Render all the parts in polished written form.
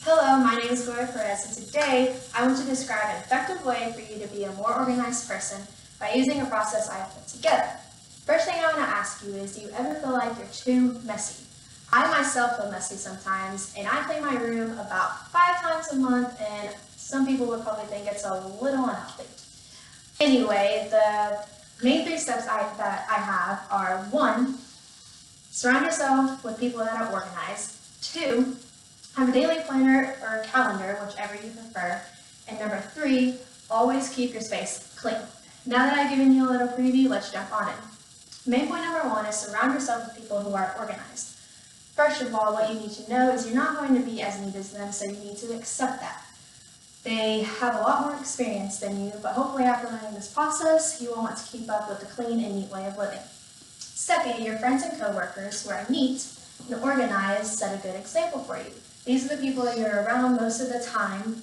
Hello, my name is Gloria Perez, and today I want to describe an effective way for you to be a more organized person by using a process I have put together. First thing I want to ask you is, do you ever feel like you're too messy? I myself feel messy sometimes, and I clean my room about 5 times a month, and some people would probably think it's a little unhealthy. Anyway, the main 3 steps that I have are: 1, surround yourself with people that are organized. 2, have a daily planner or calendar, whichever you prefer. And number 3, always keep your space clean. Now that I've given you a little preview, let's jump on in. Main point number 1 is surround yourself with people who are organized. First of all, what you need to know is you're not going to be as neat as them, so you need to accept that. They have a lot more experience than you, but hopefully after learning this process, you will want to keep up with the clean and neat way of living. Second, your friends and coworkers who are neat and organized set a good example for you. These are the people that you're around most of the time,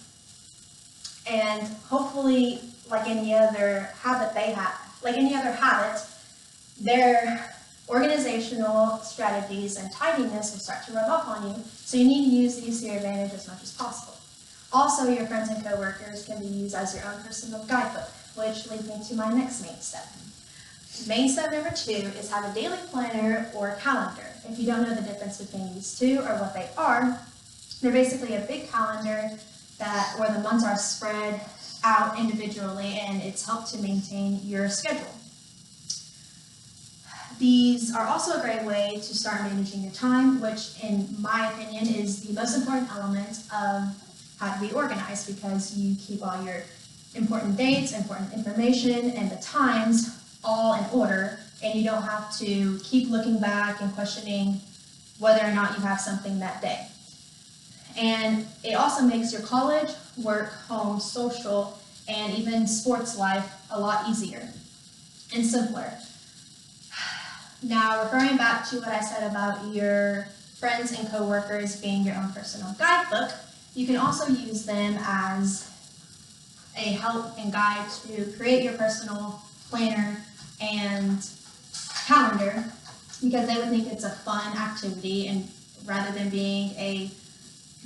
and hopefully, like any other habit their organizational strategies and tidiness will start to rub off on you, so you need to use these to your advantage as much as possible. Also, your friends and coworkers can be used as your own personal guidebook, which leads me to my next main step. Main step number 2 is have a daily planner or calendar. If you don't know the difference between these two or what they are, they're basically a big calendar where the months are spread out individually, and it's helped to maintain your schedule. These are also a great way to start managing your time, which in my opinion is the most important element of how to be organized, because you keep all your important dates, important information, and the times all in order, and you don't have to keep looking back and questioning whether or not you have something that day. And it also makes your college, work, home, social, and even sports life a lot easier and simpler. Now, referring back to what I said about your friends and coworkers being your own personal guidebook, you can also use them as a help and guide to create your personal planner and calendar, because they would think it's a fun activity and rather than being a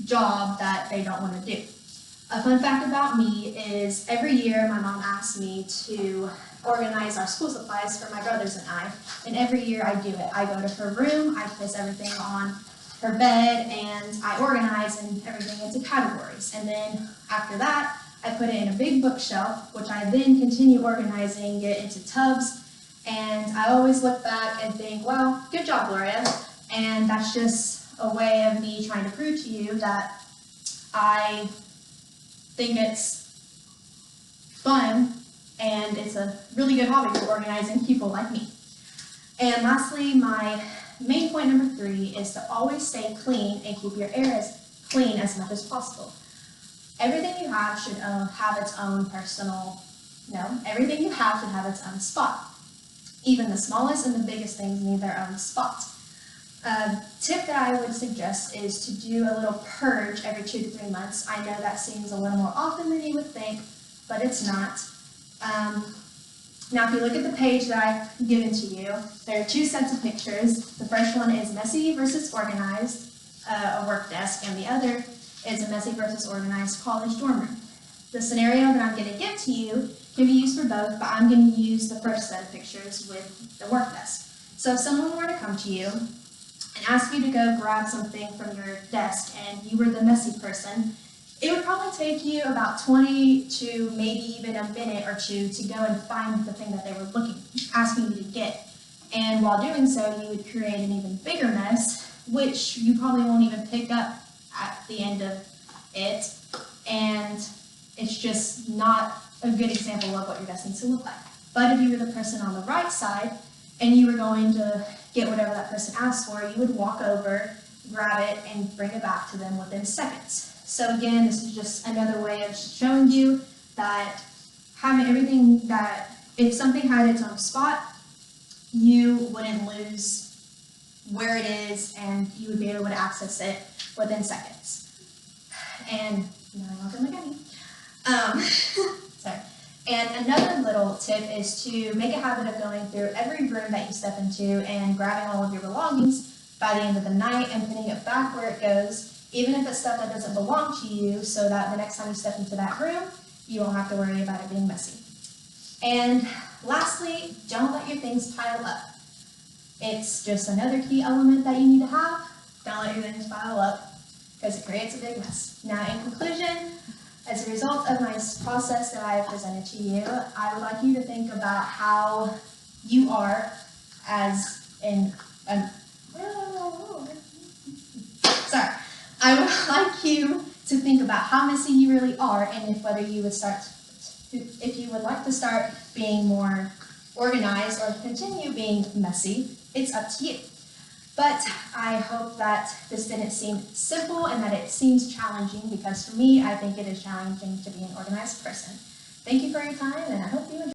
job that they don't want to do. A fun fact about me is every year my mom asks me to organize our school supplies for my brothers and I, and every year I do it. I go to her room, I place everything on her bed, and I organize and everything into categories. And then after that, I put it in a big bookshelf, which I then continue organizing it into tubs. And I always look back and think, wow, good job, Gloria. And that's just a way of me trying to prove to you that I think it's fun and it's a really good hobby for organizing people like me. And lastly, my main point number 3 is to always stay clean and keep your areas clean as much as possible. Everything you have should have its own everything you have should have its own spot. Even the smallest and the biggest things need their own spot. A tip that I would suggest is to do a little purge every 2 to 3 months. I know that seems a little more often than you would think, but it's not. Now, if you look at the page that I've given to you, there are 2 sets of pictures. The first one is messy versus organized, a work desk, and the other is a messy versus organized college dorm room. The scenario that I'm going to give to you can be used for both, but I'm going to use the first set of pictures with the work desk. So if someone were to come to you and ask you to go grab something from your desk and you were the messy person, it would probably take you about 20 to maybe even a minute or 2 to go and find the thing that they were asking you to get. And while doing so, you would create an even bigger mess, which you probably won't even pick up at the end of it. And it's just not a good example of what your desk needs to look like. But if you were the person on the right side and you were going to get whatever that person asked for, you would walk over, grab it, and bring it back to them within seconds. So again, this is just another way of showing you that having everything if something had its own spot, you wouldn't lose where it is and you would be able to access it within seconds. And now I'm not gonna look at me. Sorry. And another little tip is to make a habit of going through every room that you step into and grabbing all of your belongings by the end of the night and putting it back where it goes even if it's stuff that doesn't belong to you, so that the next time you step into that room, you won't have to worry about it being messy. And lastly, don't let your things pile up. It's just another key element that you need to have. Don't let your things pile up, because it creates a big mess. Now, in conclusion, as a result of my process that I have presented to you, I would like you to think about how you are I would like you to think about how messy you really are, and if you would like to start being more organized or continue being messy, it's up to you. But I hope that this didn't seem simple and that it seems challenging, because for me, I think it is challenging to be an organized person. Thank you for your time, and I hope you enjoy.